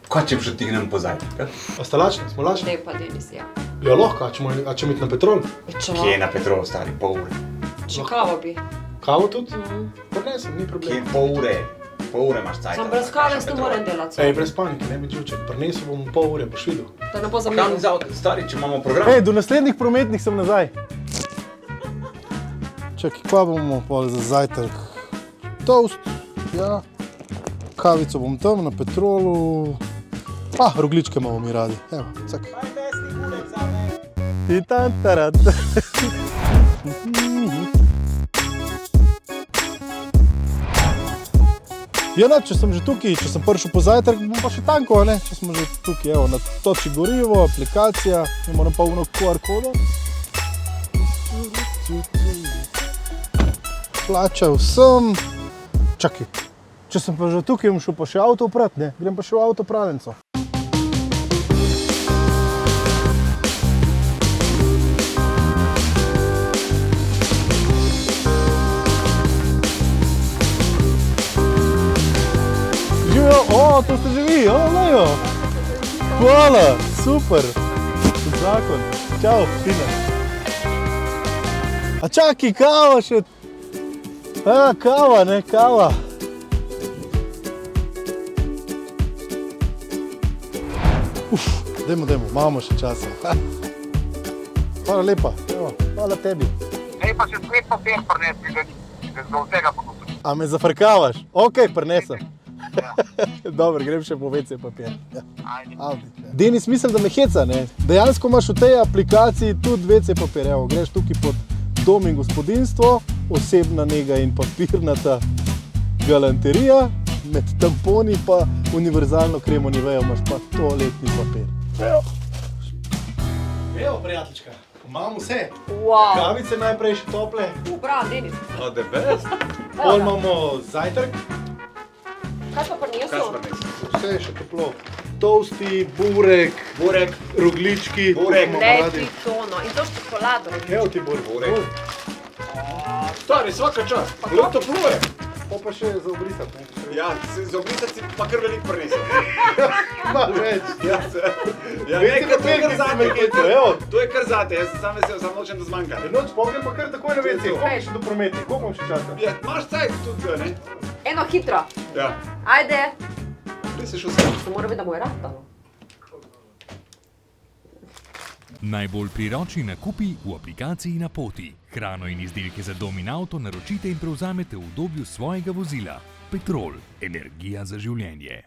Kaj če pritignem po zajtrku? A ste lačni? Smo lačni? Ne pa, Denis, ja. Ja, lahko, a če imeti na petrol. Kje je na Petrov stari? Pol ure. Če kavo bi. Kavo tudi? Prinesem, ni Kje problem. pol ure? Pol ure imaš cajt. Sam brez kave s to moram delati. Ej, brez panike, ne bi čučen. Prinesel bom pol ure, boš videl. Da ne bo Kam zamenil. stari, če imamo program? Ej, do naslednjih prometnih sem nazaj. Čakaj, kva bomo pol za zajtrk? Toast, ja. Kavico bom tam na petrolu. Rogličke imamo mi radi. Evo, cak. Titantarat. Ja, no, če sem že tukaj, če sem prišel po zajtrk, bom pa še tankal, ne? Če smo že tukaj, evo, natoči gorivo, aplikacija, ne moram pa uno QR kodo. Plačal sem. Čakaj, če sem pa že tukaj, bom šel pa še avto oprat, ne? Grem pa še v avtopravljenco. To ste že vi, lejo. Hvala, super. Zakon. Čau, Tina. A čakaj, kava še. Kava, ne, kava. Dajmo, imamo še časa. Hvala lepa, evo, hvala tebi. Ej, pa še svet papir prinesi, da do vsega pokusiti. A me zafrkavaš? Ok, prinesem. Dobro, grem še po WC papir. Denis, mislim, da me heca, ne? Dejansko imaš v tej aplikaciji tudi WC papir. Evo, greš tukaj pod dom in gospodinstvo, osebna nega in papirnata galanterija, med tamponi pa univerzalno kremo Nivea imaš pa toaletni papir. Evo, prijateljčka, imam vse. Wow. Kavice najprej še tople. Bravo, Denis. Oh, the best. Pol imamo zajtrk. Kaj pa prinesel? Vse je še toplo. Toasti, burek, roglički. Leti tono. In to s čokolado. Evo ti burek. Stari, svaka čast. Lepo toplo je. Pa še za obrisati. Ja, za obrisati si pa kar veliko prinesel. Malo več. Ja, Vece papir, ki si me hecal, evo. To je kar zate, jaz sam nočem da zmanjka. Noč pogledam pa kar takoj na WC. Koliko še do prometi? Koliko imam še časa? Ja, imaš cajt tudi, ne? Eno hitro. Ja. Ajde. Ti si šel sem. Se mora vedeti, da mu je ratalo. Najbolj priročni nakupi v aplikaciji Na poti. Hrano in izdelke za dom in avto naročite in prevzamete v udobju svojega vozila. Petrol, energija za življenje.